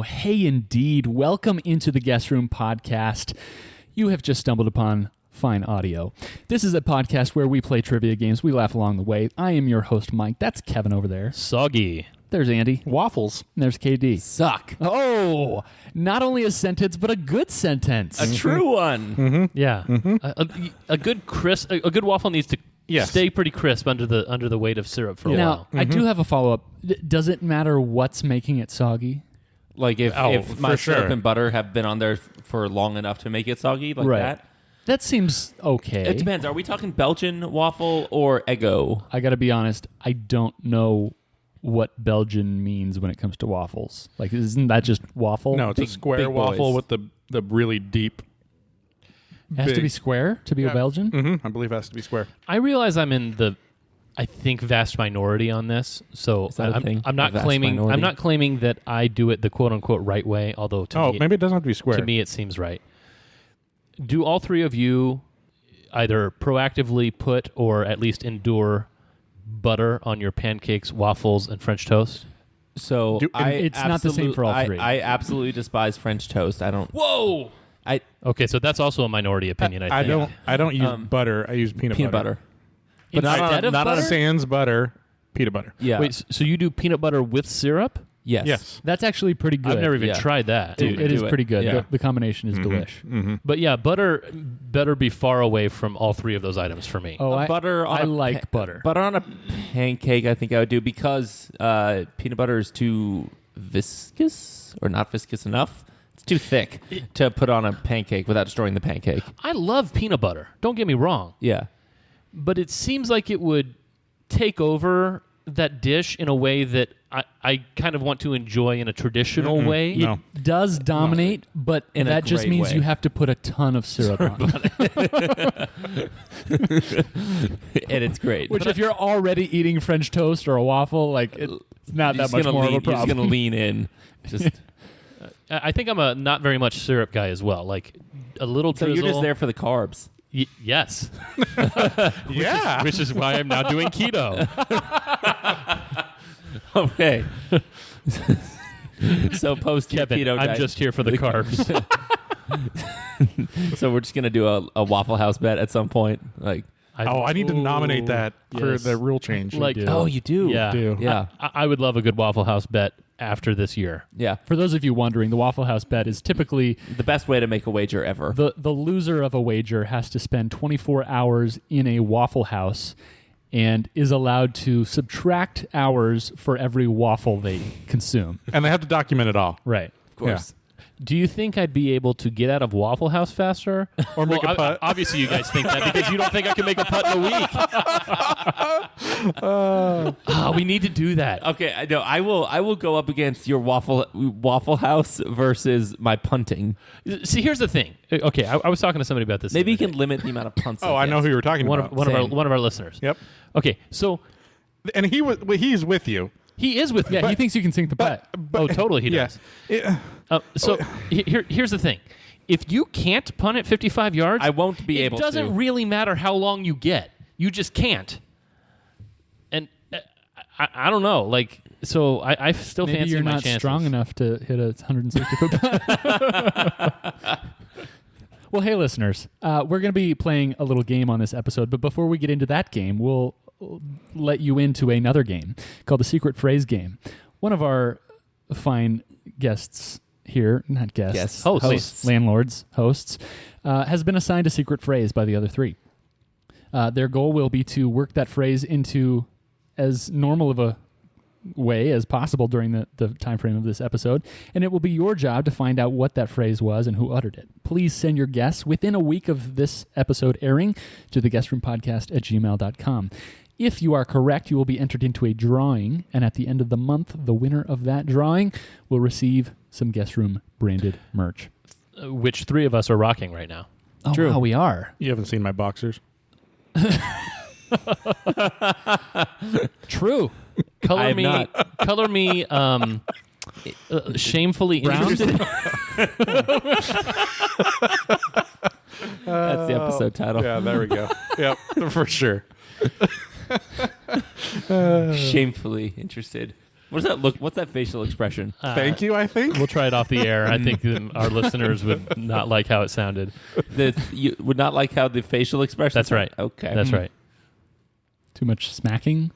audio. Hey, indeed. Welcome into the Guest Room podcast. You have just stumbled upon fine audio. This is a podcast where we play trivia games. We laugh along the way. I am your host, Mike. That's Kevin over there. Soggy. There's Andy. Waffles. And there's KD. Suck. Oh, not only a sentence, but a good sentence. A true one. Mm-hmm. Yeah. Mm-hmm. A good crisp. A good waffle needs to stay pretty crisp under the weight of syrup for a Now, while. I do have a follow-up. Does it matter what's making it soggy? Like if my syrup sure. and butter have been on there for long enough to make it soggy like Right. that? That seems okay. It depends. Are we talking Belgian waffle or Eggo? I got to be honest. I don't know what Belgian means when it comes to waffles. Like, isn't that just waffle? No, it's Big- a square big waffle boys. with the really deep. It has to be square to be a Belgian? Mm-hmm. I believe it has to be square. I realize I'm in the, I think, vast minority on this. So Is that a thing? I'm not A vast claiming. minority? I'm not claiming that I do it the quote unquote right way. Although to me, Maybe it doesn't have to be square. to me it seems right. Do all three of you either proactively put or at least endure butter on your pancakes, waffles, and French toast? So it's not the same for all three. I absolutely despise French toast. I don't. Whoa. Okay, so that's also a minority opinion. I think. I don't use butter. I use peanut butter. But Instead of butter? Sans butter, peanut butter. Yeah. Wait, so you do peanut butter with syrup? Yes. Yes. That's actually pretty good. I've never even Yeah. tried that. It is do it. pretty good. Yeah. The combination is delish. Mm-hmm. But yeah, butter better be far away from all three of those items for me. Oh, Butter on I a like butter. Butter on a pancake, I think I would do because peanut butter is too viscous or not viscous enough. It's too thick to put on a pancake without destroying the pancake. I love peanut butter. Don't get me wrong. Yeah. But it seems like it would take over that dish in a way that I kind of want to enjoy in a traditional way. No. It does dominate, but In a that just great means way. you have to put a ton of syrup on it. And it's great. Which, if you're already eating French toast or a waffle, like it's not You're that just much gonna more of a lean- You're just problem. going to lean in. Just I think I'm a not very much syrup guy as well. Like a little So drizzle. you're just there for the carbs. Yes. Yeah. Which is why I'm now doing keto. Okay. So post Kevin, keto I'm diet. just here for the carbs. So we're just going to do a Waffle House bet at some point. Like, I need to nominate that for yes. the rule change. Like- do. oh, you do? Yeah. do. Yeah. I would love a good Waffle House bet after this year. Yeah. For those of you wondering, the Waffle House bet is typically The best way to make a wager ever. the loser of a wager has to spend 24 hours in a Waffle House and is allowed to subtract hours for every waffle they consume. And they have to document it all. Right. Of course. Do you think I'd be able to get out of Waffle House faster? Or make a putt. Obviously, you guys think that because you don't think I can make a putt in a week. We need to do that. Okay, I know. I will go up against your Waffle House versus my punting. See, here's the thing. Okay, I was talking to somebody about this. Maybe the you other can limit the amount of punts. I know who you were talking day. about. one of our listeners. Yep. Okay, so And he's with you. he is with me. Yeah, he thinks you can sink the putt. Oh, totally, he does. Yeah. Here's the thing. If you can't punt at 55 yards, I won't be able It doesn't to. really matter how long you get. You just can't. And I don't know. Like, so I still Maybe fancy you're my not chances. strong enough to hit a 160-foot putt. Well, hey, listeners, we're going to be playing a little game on this episode, but before we get into that game, we'll let you into another game called the Secret Phrase Game. One of our fine guests here, not guests, Yes. Hosts. landlords, hosts, has been assigned a secret phrase by the other three. Their goal will be to work that phrase into as normal of a way as possible during the time frame of this episode, and it will be your job to find out what that phrase was and who uttered it. Please send your guess within a week of this episode airing to theguestroom@gmail.com. If you are correct, you will be entered into a drawing, and at the end of the month, the winner of that drawing will receive some Guest Room branded merch. Which three of us are rocking right now. Oh, True. wow, we are. You haven't seen my boxers. True. Color have me shamefully interested. That's the episode title. Yeah, there we go. Yep, for sure. Shamefully interested. What does that look? What's that facial expression? Thank you, I think. We'll try it off the air. I think our listeners would not like how it sounded. You would not like how the facial expression. That's right. Okay. That's right. Too much smacking.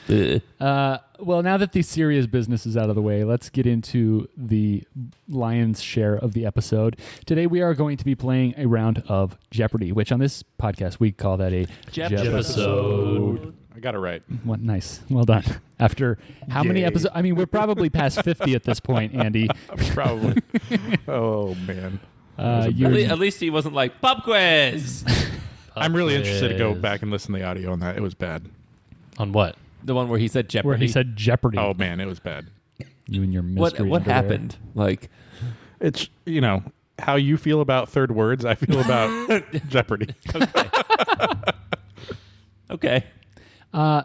Ugh. Well, now that the serious business is out of the way, let's get into the lion's share of the episode. Today, we are going to be playing a round of Jeopardy, which on this podcast, we call that a Jeopardy. I got it right. What nice. Well done. After how many Yay. episodes? I mean, we're probably past 50 at this point, Andy. Probably. Oh, man. At least he wasn't like pub quiz. I'm really interested to go Quiz. back and listen to the audio on that. It was bad. On what? The one where he said Jeopardy. where he said Jeopardy. Oh, man, it was bad. You and your What mystery what underwear. happened? Like, It's, how you feel about third words, I feel about Jeopardy. okay.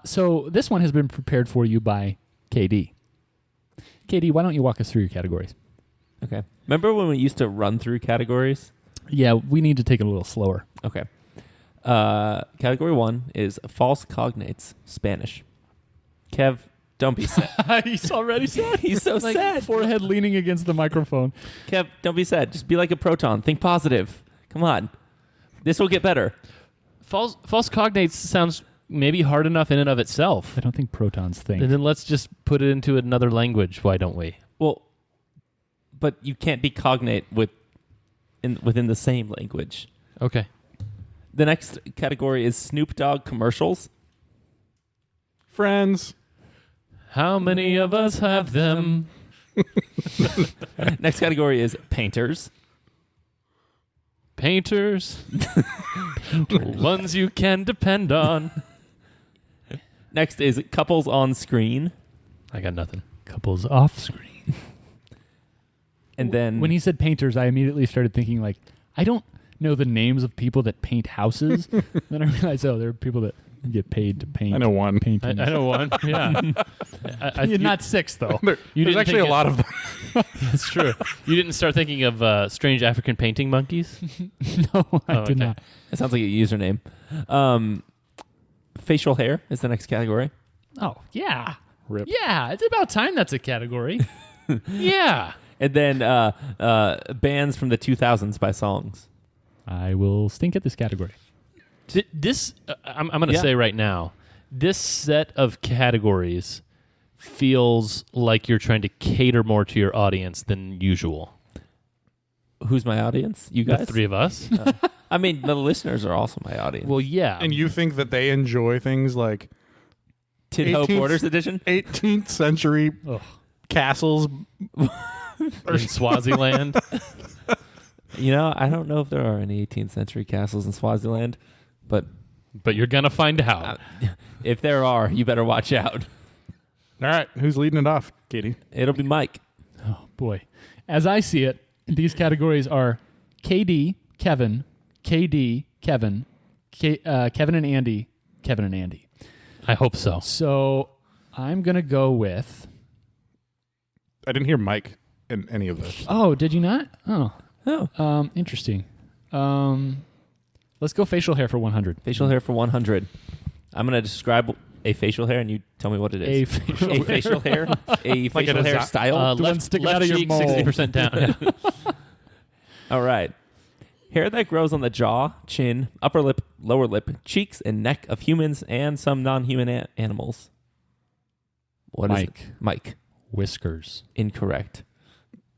So this one has been prepared for you by KD. KD, why don't you walk us through your categories? Okay. Remember when we used to run through categories? Yeah, we need to take it a little slower. Okay. Category 1 is false cognates, Spanish. Kev, don't be sad. He's already sad. He's so sad. Forehead leaning against the microphone. Kev, don't be sad. Just be like a proton. Think positive. Come on. This will get better. False cognates sounds maybe hard enough in and of itself. I don't think protons think. And then let's just put it into another language. Why don't we? Well, but you can't be cognate within the same language. Okay. The next category is Snoop Dogg commercials. Friends. How many of us have them? Next category is painters. Painters. Ones you can depend on. Next is couples on screen. I got nothing. Couples off screen. And then When he said painters, I immediately started thinking, like, I don't know the names of people that paint houses. Then I realized, there are people that get paid to paint. I know one. I Paintings. know one. Yeah. You're not six, though. There's didn't actually think a lot of them. That's true. You didn't start thinking of strange African painting monkeys? No, I Oh, did okay. not. that sounds like a username. Facial hair is the next category. Oh, yeah. Rip. Yeah, it's about time that's a category. Yeah. And then bands from the 2000s by songs. I will stink at this category. This, I'm going to Yeah. say right now, this set of categories feels like you're trying to cater more to your audience than usual. Who's my audience? You The guys? three of us. I mean, the listeners are also my audience. Well, yeah. And you think that they enjoy things like Tid Ho 18th Borders Edition? 18th century Ugh. castles? in Swaziland. You know, I don't know if there are any 18th century castles in Swaziland, but But you're going to find out. if there are, you better watch out. All right, who's leading it off, Katie? It'll be Mike. Oh, boy. As I see it, these categories are KD, Kevin, KD, Kevin, Kevin and Andy, Kevin and Andy. I hope so. So I'm going to go with... I didn't hear Mike in any of this. Oh, did you not? Oh, Oh. interesting. Let's go facial hair for 100. Facial hair for 100. I'm going to describe a facial hair, and you tell me what it A is. facial A hair. facial hair? A facial a hair desi- style? The one sticking out of your cheek, mole. 60% down. All right. Hair that grows on the jaw, chin, upper lip, lower lip, cheeks, and neck of humans and some non-human animals. What is Mike. it? Mike. Whiskers. Incorrect.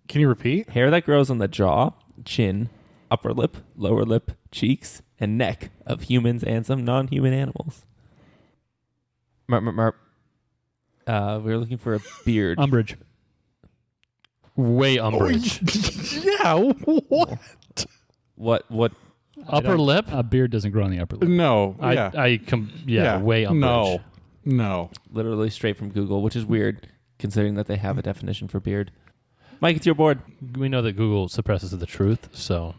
Can you repeat? Hair that grows on the jaw, chin, upper lip, lower lip, cheeks, and neck of humans and some non-human animals. We're looking for a beard. Umbrage. Way umbrage. Yeah. What? What? Upper lip? A beard doesn't grow on the upper lip. No. Yeah. Way umbrage. No. Literally straight from Google, which is weird considering that they have a definition for beard. Mike, it's your board. We know that Google suppresses the truth, so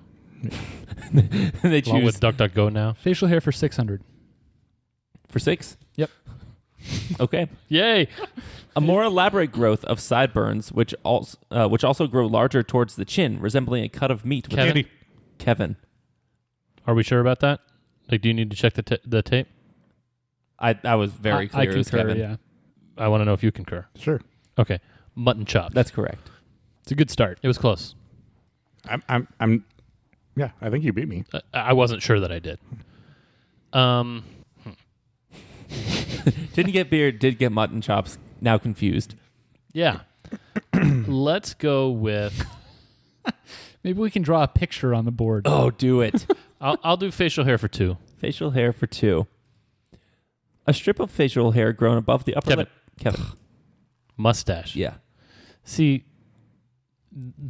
They along choose with DuckDuckGo now. Facial hair for 600. for 6? Yep. Okay. Yay! A more elaborate growth of sideburns, which also grow larger towards the chin, resembling a cut of meat. With Kevin? Andy. Kevin. Are we sure about that? Like, do you need to check the tape? I was very clear I it was concur, Kevin. yeah. I want to know if you concur. Sure. Okay. Mutton chop. That's correct. It's a good start. It was close. Yeah, I think you beat me. I wasn't sure that I did. Didn't get beer, did get mutton chops. Now confused. Yeah. Let's go with... Maybe we can draw a picture on the board. Oh, do it. I'll do facial hair for 2. Facial hair for 2. A strip of facial hair grown above the upper Kevin. lip. Kevin. Mustache. Yeah. See...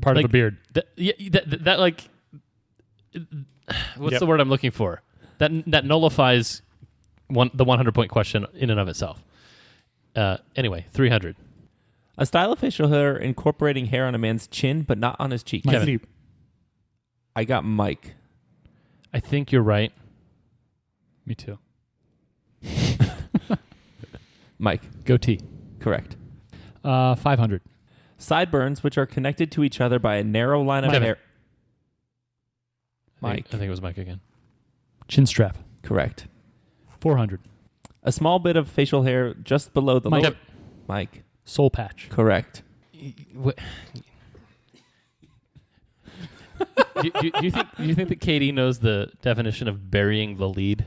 Part like, of a beard. That like... What's Yep. the word I'm looking for? That nullifies the 100-point question in and of itself. Anyway, 300. A style of facial hair incorporating hair on a man's chin, but not on his cheek. Kevin. I got Mike. I think you're right. Me too. Mike. Goatee. Correct. 500. Sideburns, which are connected to each other by a narrow line of Kevin. hair. Mike. I think it was Mike again. Chin strap. Correct. 400. A small bit of facial hair just below the Mike. lower... Mike. Soul patch. Correct. Do you think that Katie knows the definition of burying the lead?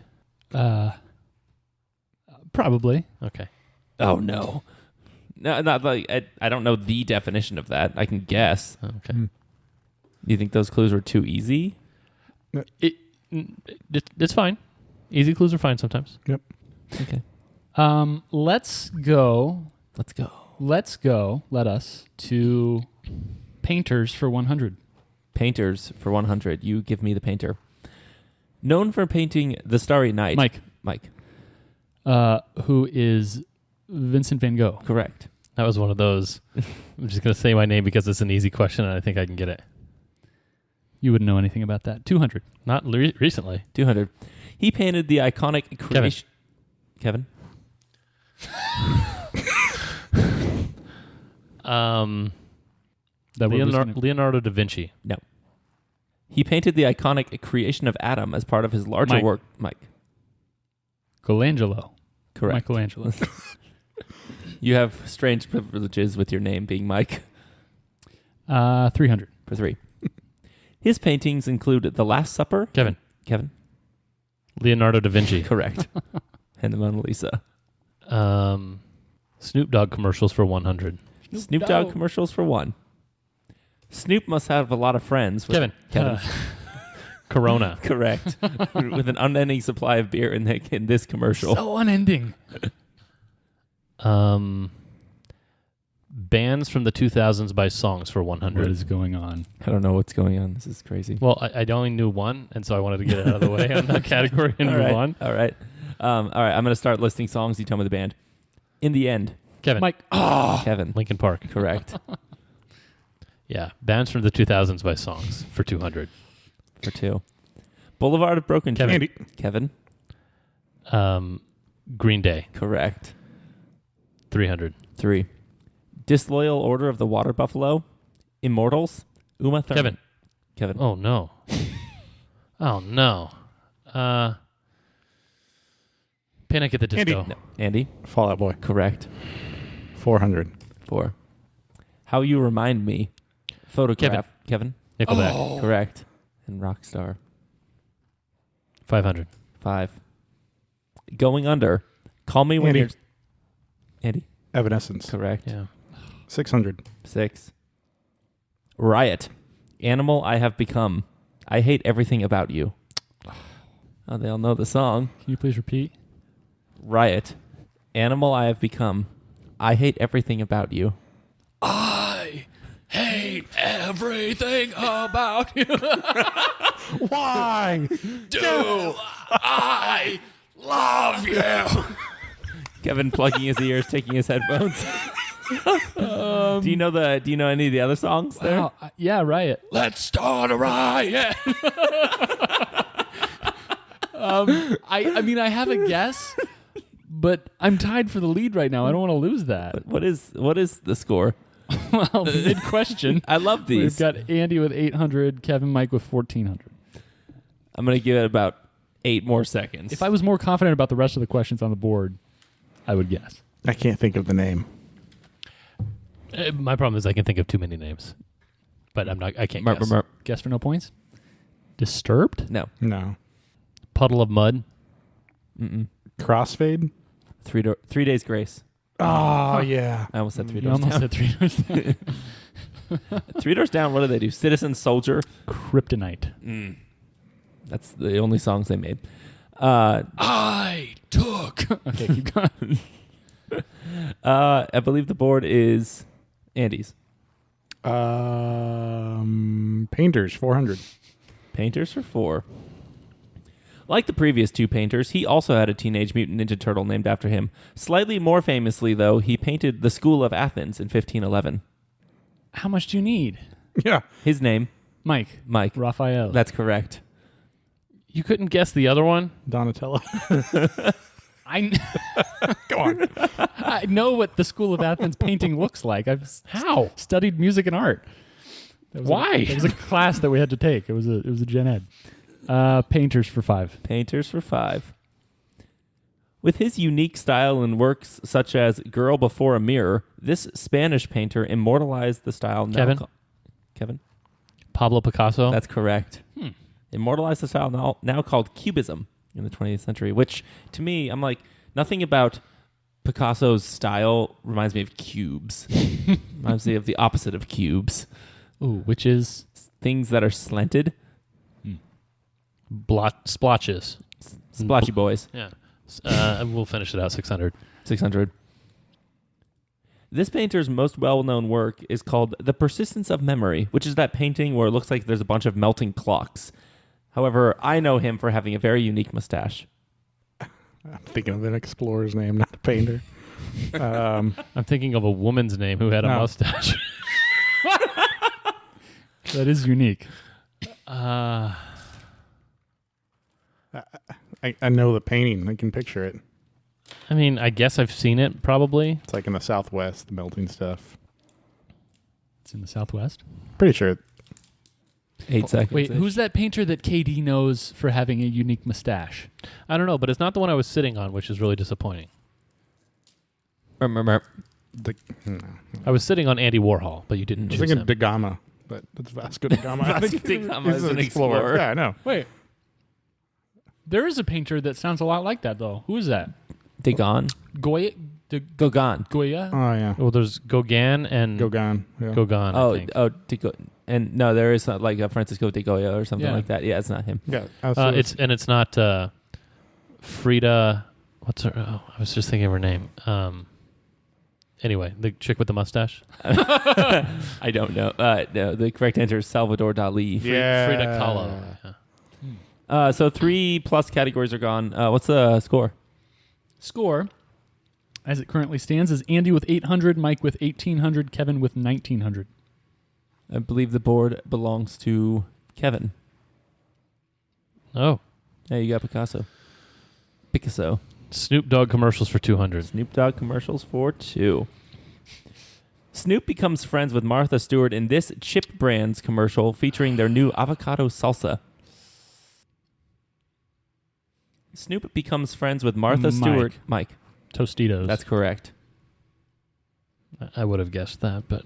Probably. Okay. Oh, no. No, not like... I don't know the definition of that. I can guess. Okay. Mm. You think those clues were too easy? It's fine. Easy clues are fine sometimes. Yep. Okay. Let's go. Let's go. Let us to painters for 100. Painters for 100. You give me the painter. Known for painting The Starry Night. Mike. Who is Vincent van Gogh. Correct. That was one of those. I'm just going to say my name because it's an easy question and I think I can get it. You wouldn't know anything about that. 200. Not recently. 200. He painted the iconic creation... Kevin? Leonardo da Vinci. No. He painted the iconic creation of Adam as part of his larger Mike. work. Mike. Michelangelo. Correct. Michelangelo. You have strange privileges with your name being Mike. 300. For 3. His paintings include The Last Supper. Kevin. Leonardo da Vinci. Correct. And the Mona Lisa. Snoop Dogg commercials for 100. Snoop Dogg commercials for 1. Snoop must have a lot of friends. Kevin. Corona. Correct. With an unending supply of beer in this commercial. So unending. Bands from the 2000s by songs for 100. What is going on? I don't know what's going on. This is crazy. Well, I only knew one, and so I wanted to get it out of the way on that category and All move right. on. All right. I'm going to start listing songs. You tell me the band. In the End. Kevin. Mike. Kevin. Linkin Park. Correct. Yeah. Bands from the 2000s by songs for 200. For 2. Boulevard of Broken Kevin. Andy. Kevin. Green Day. Correct. 300. 3. Disloyal Order of the Water Buffalo. Immortals. Uma Thurman. Kevin. Oh, no. Oh, no. Panic at the Disco. Andy. No. Andy. Fall Out Boy. Correct. 400. 4. How You Remind Me. Photograph. Kevin. Nickelback. Correct. And Rockstar. 500. 5. Going Under. Call Me When Andy. You're... Andy. Evanescence. Correct. Yeah. 600. 6. Riot. Animal I Have Become. I Hate Everything About You. Oh, they all know the song. Can you please repeat? Riot. Animal I Have Become. I Hate Everything About You. I hate everything about you. Why? Do I love you? Kevin plugging his ears, taking his headphones. Do you know any of the other songs there? Wow. Yeah, Riot. Let's start a riot. I mean, I have a guess, but I'm tied for the lead right now. I don't want to lose that. What is the score? Well, mid question. I love these. We've got Andy with 800, Kevin, Mike with 1400. I'm going to give it about 8 more seconds. If I was more confident about the rest of the questions on the board, I would guess. I can't think of the name. My problem is I can think of too many names, but I can't guess. Guess for no points. Disturbed? No. No. Puddle of Mud. Mm-mm. Crossfade? 3 Days Grace. Oh, yeah. I almost said 3 You Doors almost Down. said 3 Doors Down. 3 Doors Down, what do they do? Citizen Soldier? Kryptonite. That's the only songs they made. I took. Okay, keep going. I believe the board is Andy's. Painters, 400. Painters for 4. Like the previous 2 painters, he also had a Teenage Mutant Ninja Turtle named after him. Slightly more famously, though, he painted the School of Athens in 1511. How much do you need? Yeah. His name, Mike. Raphael. That's correct. You couldn't guess the other one? Donatello. I Go on. I know what the School of Athens painting looks like. I've How? studied music and art. Why? It was a class that we had to take. It was a gen ed. Painters for 5. Painters for 5. With his unique style in works such as Girl Before a Mirror, this Spanish painter immortalized the style now Kevin? Kevin? Pablo Picasso. That's correct. Immortalized the style now called Cubism in the 20th century, which to me, I'm like, nothing about Picasso's style reminds me of cubes. Reminds me of the opposite of cubes. Ooh, which is Things that are slanted. Splotches. Splotchy boys. Yeah. We'll finish it out. 600. 600. This painter's most well-known work is called The Persistence of Memory, which is that painting where it looks like there's a bunch of melting clocks. However, I know him for having a very unique mustache. I'm thinking of an explorer's name, not a painter. I'm thinking of a woman's name who had a No. mustache. that is unique. I know the painting. I can picture it. I mean, I guess I've seen it probably. It's like in the Southwest, the melting stuff. It's in the Southwest. Pretty sure. 8 seconds. Wait, who's that painter that KD knows for having a unique mustache? I don't know, but it's not the one I was sitting on, which is really disappointing. No. I was sitting on Andy Warhol, but you didn't I was choose thinking him. Da Gama, but it's Vasco da Gama. I think Vasco da Gama he's is an explorer. Yeah, I know. Wait. There is a painter that sounds a lot like that, though. Who is that? Dagon? Goya? Gauguin. Goya? Oh, yeah. Well, there's Gauguin and Gauguin. Yeah. Gauguin, I think. And no, there is not like a Francisco de Goya or something Yeah. like that. Yeah, it's not him. Yeah. It's not Frida. What's her? Oh, I was just thinking of her name. Anyway, the chick with the mustache. I don't know. No, the correct answer is Salvador Dali. Yeah. Frida Kahlo. Yeah. So 3+ categories are gone. What's the score? Score, as it currently stands, is Andy with 800, Mike with 1,800, Kevin with 1,900. I believe the board belongs to Kevin. Oh, Yeah, you got Picasso. Snoop Dogg commercials for 200. Snoop Dogg commercials for 2. Snoop becomes friends with Martha Stewart in this Chip Brands commercial featuring their new avocado salsa. Snoop becomes friends with Martha Stewart. Mike. Tostitos. That's correct. I would have guessed that, but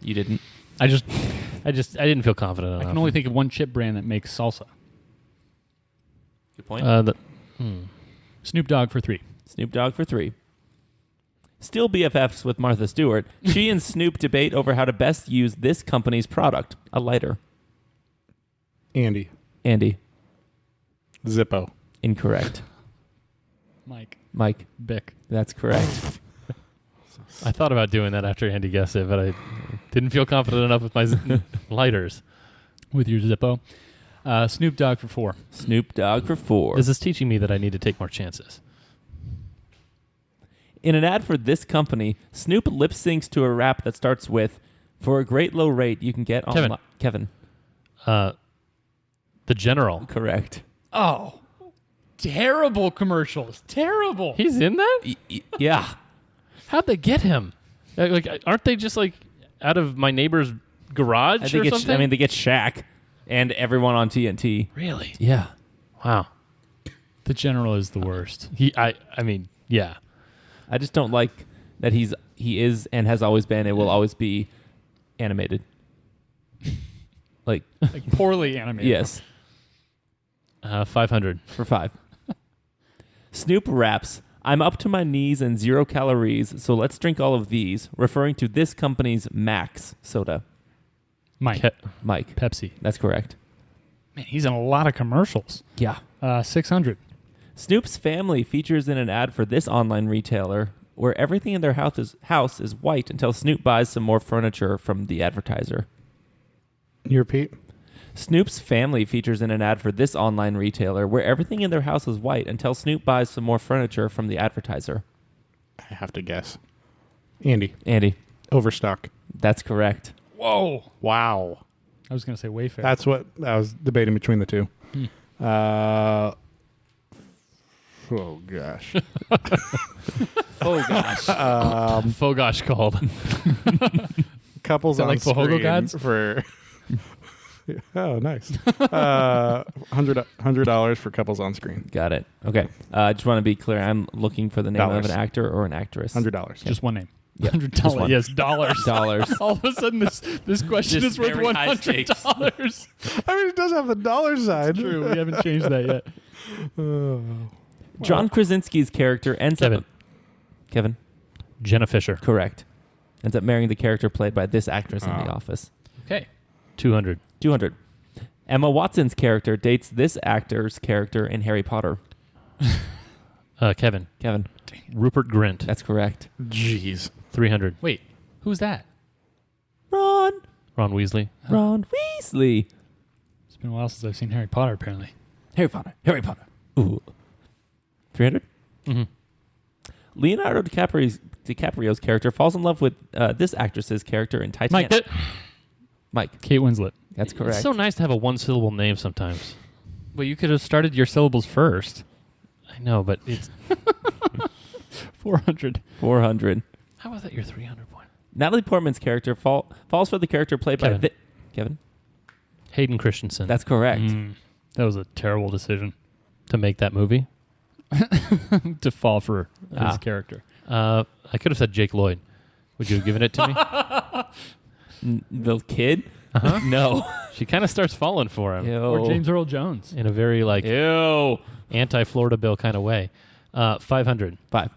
You didn't. I didn't feel confident enough. I can only think of one chip brand that makes salsa. Good point. Snoop Dogg for 3. Snoop Dogg for 3. Still BFFs with Martha Stewart. She and Snoop debate over how to best use this company's product, a lighter. Andy. Andy. Zippo. Incorrect. Mike. Bic. That's correct. I thought about doing that after Andy guessed it, but I didn't feel confident enough with my lighters. With your Zippo. Snoop Dogg for 4. Snoop Dogg for 4. This is teaching me that I need to take more chances. In an ad for this company, Snoop lip syncs to a rap that starts with, "For a great low rate, you can get online." Kevin. The General. Correct. Oh. Terrible commercials. Terrible. He's in that? Yeah. How'd they get him? Like, aren't they just like out of my neighbor's garage or something? They get Shaq and everyone on TNT. Really? Yeah. Wow. The General is the worst. I mean, yeah. I just don't like that he is and has always been and will always be animated. Like poorly animated. yes, 500. for 5. Snoop raps, "I'm up to my knees in 0 calories, so let's drink all of these," referring to this company's Max soda. Mike. Mike. Pepsi. That's correct. Man, he's in a lot of commercials. Yeah. 600. Snoop's family features in an ad for this online retailer where everything in their house is white until Snoop buys some more furniture from the advertiser. You repeat? Snoop's family features in an ad for this online retailer where everything in their house is white until Snoop buys some more furniture from the advertiser. I have to guess. Andy. Overstock. That's correct. Whoa. Wow. I was going to say Wayfair. That's what I was debating between the two. Oh, gosh. Oh, gosh. Fogosh called. Couples that on like Fohogo screen gods? for... Oh, nice. $100 for couples on screen. Got it. Okay. I just want to be clear. I'm looking for the name Dollars. of an actor or an actress. $100. Just one name. Yep, $100. just one. Yes, dollars. Dollars. All of a sudden, this question Just is worth very high stakes. $100. I mean, it does have the dollar side. True. We haven't changed that yet. John Krasinski's character ends up... Kevin? Jenna Fisher. Correct. Ends up marrying the character played by this actress in The Office. Okay. 200. 200. Emma Watson's character dates this actor's character in Harry Potter. Kevin. Rupert Grint. That's correct. Jeez. 300. Wait, who's that? Ron Weasley. Weasley. It's been a while since I've seen Harry Potter, apparently. Harry Potter. Ooh. 300? Mm-hmm. Leonardo DiCaprio's character falls in love with this actress's character in Titanic. Mike. Kate Winslet. That's correct. It's so nice to have a one-syllable name sometimes. Well, you could have started your syllables first. I know, but it's... 400. 400. How was that your 300 point? Natalie Portman's character falls for the character played Kevin. by... Kevin? Hayden Christensen. That's correct. That was a terrible decision to make that movie. to fall for his character. I could have said Jake Lloyd. Would you have given it to me? The kid? Uh-huh. No. She kind of starts falling for him. Ew. Or James Earl Jones. In a very, like, Ew. anti-Florida Bill kind of way. 500. 5.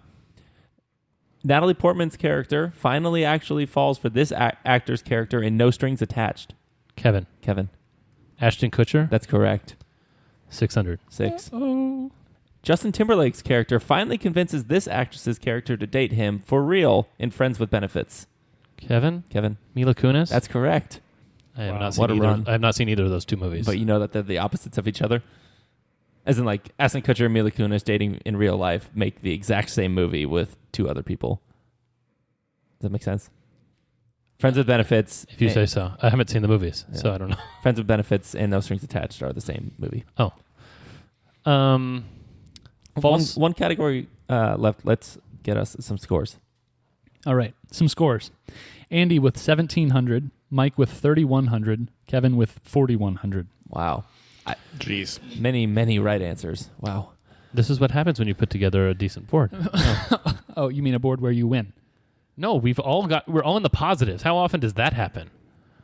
Natalie Portman's character finally actually falls for this actor's character in No Strings Attached. Kevin. Ashton Kutcher. That's correct. 600. 6. Oh. Justin Timberlake's character finally convinces this actress's character to date him for real in Friends with Benefits. Kevin. Mila Kunis. That's correct. I have Wow. not seen What a either. run. I have not seen either of those two movies. But you know that they're the opposites of each other? As in, like, Ashton Kutcher and Mila Kunis dating in real life make the exact same movie with 2 other people. Does that make sense? Friends with Benefits. if you say so. I haven't seen the movies, Yeah. so I don't know. Friends with Benefits and No Strings Attached are the same movie. Oh. False. One category left. Let's get us some scores. All right. Some scores. Andy with 1,700. Mike with 3,100. Kevin with 4,100. Wow. Jeez. Many, many right answers. Wow. This is what happens when you put together a decent board. Oh, you mean a board where you win? No, we're all in the positives. How often does that happen?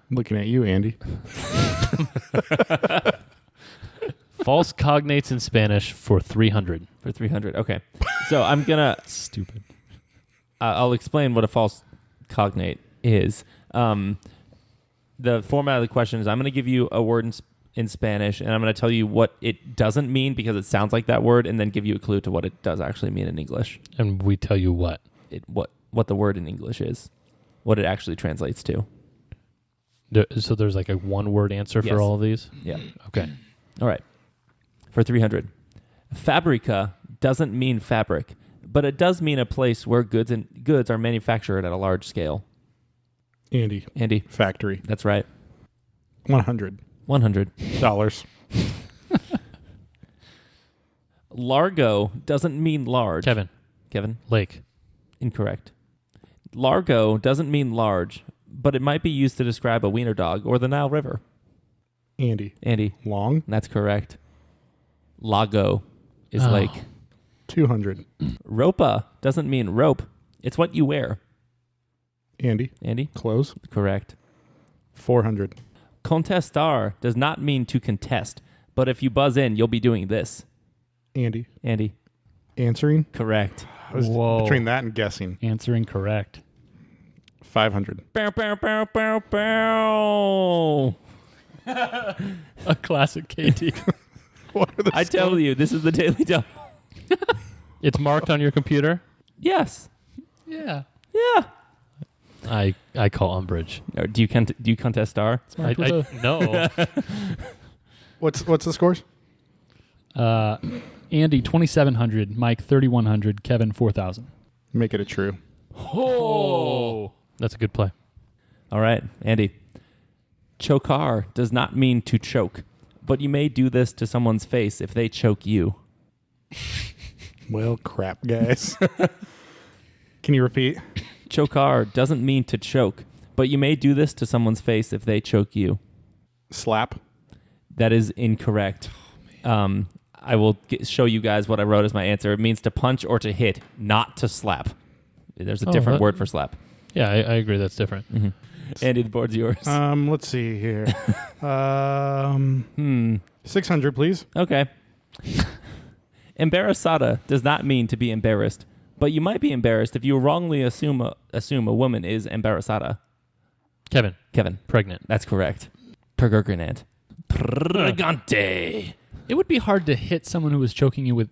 Looking at you, Andy. False cognates in Spanish for 300. For 300. Okay. So I'm going to... Stupid. I'll explain what a false cognate is. The format of the question is I'm going to give you a word in Spanish, and I'm going to tell you what it doesn't mean because it sounds like that word, and then give you a clue to what it does actually mean in English. And we tell you what? What the word in English is. What it actually translates to. So there's like a one-word answer Yes. for all of these? Yeah. Okay. All right. For 300. Fabrica doesn't mean fabric, but it does mean a place where goods are manufactured at a large scale. Andy. Factory. That's right. 100. 100. Dollars. Largo doesn't mean large. Kevin. Lake. Incorrect. Largo doesn't mean large, but it might be used to describe a wiener dog or the Nile River. Andy. Long. That's correct. Lago is Oh. lake. 200. Ropa doesn't mean rope. It's what you wear. Andy, Andy? close. Correct. 400. Contestar does not mean to contest, but if you buzz in, you'll be doing this. Andy, Andy? answering. Correct. I was Whoa. between that and guessing. Answering correct. 500. Bow, bow, bow, bow, bow. A classic KD. What are the I tell you, this is the Daily Double. It's marked on your computer. Yes. Yeah. Yeah. I call umbrage. Or do you contest star? Marked with a- No. What's the scores? Andy 2,700, Mike 3,100, Kevin 4,000. Make it a true. Oh, that's a good play. All right, Andy. Chokar does not mean to choke, but you may do this to someone's face if they choke you. Well, crap, guys. Can you repeat? Chokar doesn't mean to choke, but you may do this to someone's face if they choke you. Slap. That is incorrect. I will show you guys what I wrote as my answer. It means to punch or to hit, not to slap. There's a different word for slap. Yeah, I agree. That's different. Mm-hmm. Andy, the board's yours. Let's see here. 600, please. Okay. Embarrassada does not mean to be embarrassed, but you might be embarrassed if you wrongly assume a woman is embarrassada. Kevin, pregnant. That's correct. Pregurginant. Pregante. It would be hard to hit someone who was choking you with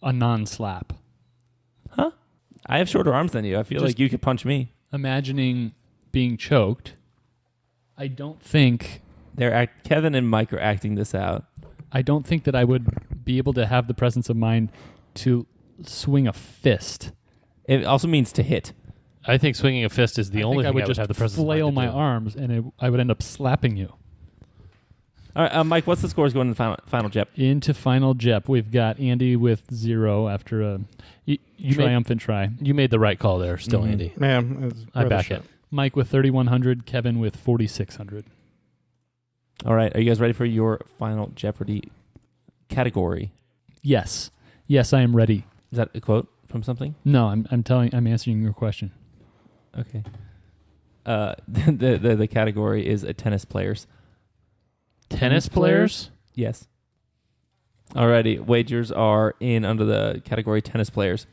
a non-slap. Huh? I have shorter arms than you. I feel like you could punch me. Imagining being choked, I don't think Kevin and Mike are acting this out. I don't think that I would be able to have the presence of mind to swing a fist. It also means to hit. I think swinging a fist is the only thing I would I just have the presence of mind flail to my do. arms, and I would end up slapping you. All right, Mike, what's the scores going in the final Jep? Into final Jep, we've got Andy with 0 after a You triumphant try. You made the right call there, still, Andy. Ma'am, I back it. Mike with 3,100, Kevin with 4,600. All right, are you guys ready for your final Jeopardy category? Yes, I am ready. Is that a quote from something? No, I'm answering your question. Okay. The category is tennis players. Tennis players? Yes. Alrighty, wagers are in under the category tennis players.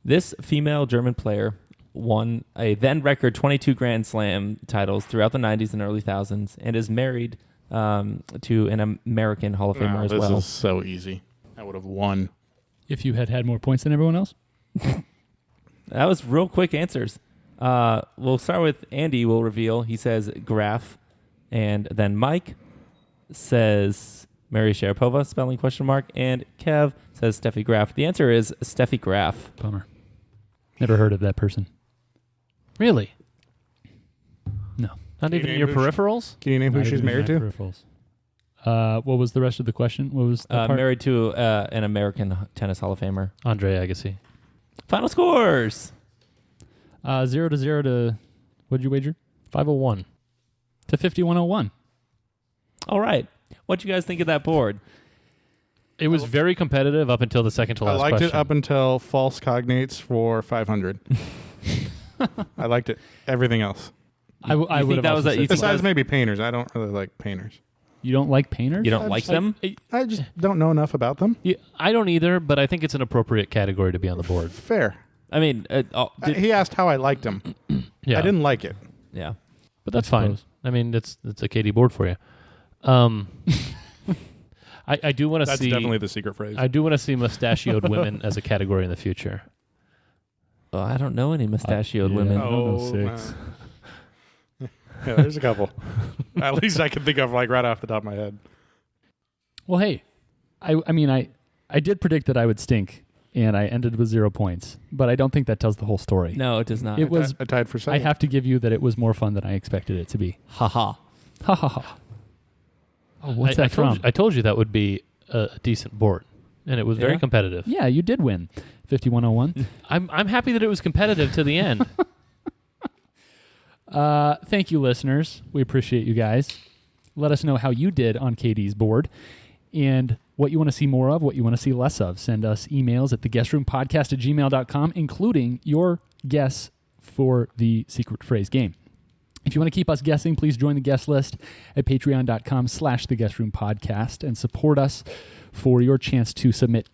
This female German player won a then record 22 Grand Slam titles throughout the 90s and early thousands and is married to an American Hall of Famer as well. This is so easy. I would have won. If you had more points than everyone else? That was real quick answers. We'll start with Andy will reveal. He says Graf. And then Mike says Mary Sharapova, spelling question mark. And Kev says Steffi Graf. The answer is Steffi Graf. Bummer. Never heard of that person. Really? No. Not Can even you in your name who peripherals? Can you name who Not she's even married my to? peripherals. What was the rest of the question? What was the part? Married to an American tennis Hall of Famer. Andre Agassi. Final scores. 0 to 0 to, what did you wager? 501. To 5,101. All right. What'd you guys think of that board? It was very competitive up until the second to I last liked question. it up until false cognates for 500. I liked it. Everything else. I would think have that also was a- said you think so. Besides maybe painters. I don't really like painters. You don't like painters? You don't like them? I just don't know enough about them. Yeah, I don't either, but I think it's an appropriate category to be on the board. Fair. I mean, He asked how I liked them. Yeah, I didn't like it. yeah. but that's I fine. suppose. I mean, it's a KD board for you. I do want to That's see. definitely the secret phrase. I do want to see mustachioed women as a category in the future. Oh, I don't know any mustachioed yeah. women. I don't know 6. Yeah, there's a couple. At least I can think of like right off the top of my head. Well, hey, I mean, I did predict that I would stink, and I ended with 0 points, but I don't think that tells the whole story. No, it does not. It was. I tied for I second. have to give you that it was more fun than I expected it to be. Ha ha. Ha ha ha. Oh, what's that from? I told you that would be a decent board, and it was very Yeah? competitive. Yeah, you did win. 5,101. I'm happy that it was competitive to the end. Thank you, listeners. We appreciate you guys. Let us know how you did on Katie's board. And what you want to see more of, what you want to see less of. Send us emails at theguestroompodcast@gmail.com, including your guess for the secret phrase game. If you want to keep us guessing, please join the guest list at patreon.com/theguestroompodcast and support us for your chance to submit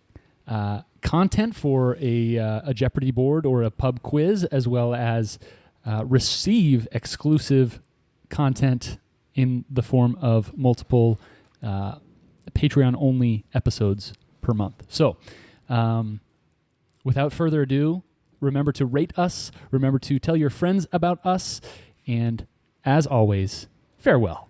content for a Jeopardy board or a pub quiz, as well as receive exclusive content in the form of multiple Patreon-only episodes per month. So, without further ado, remember to rate us, remember to tell your friends about us, and as always, farewell.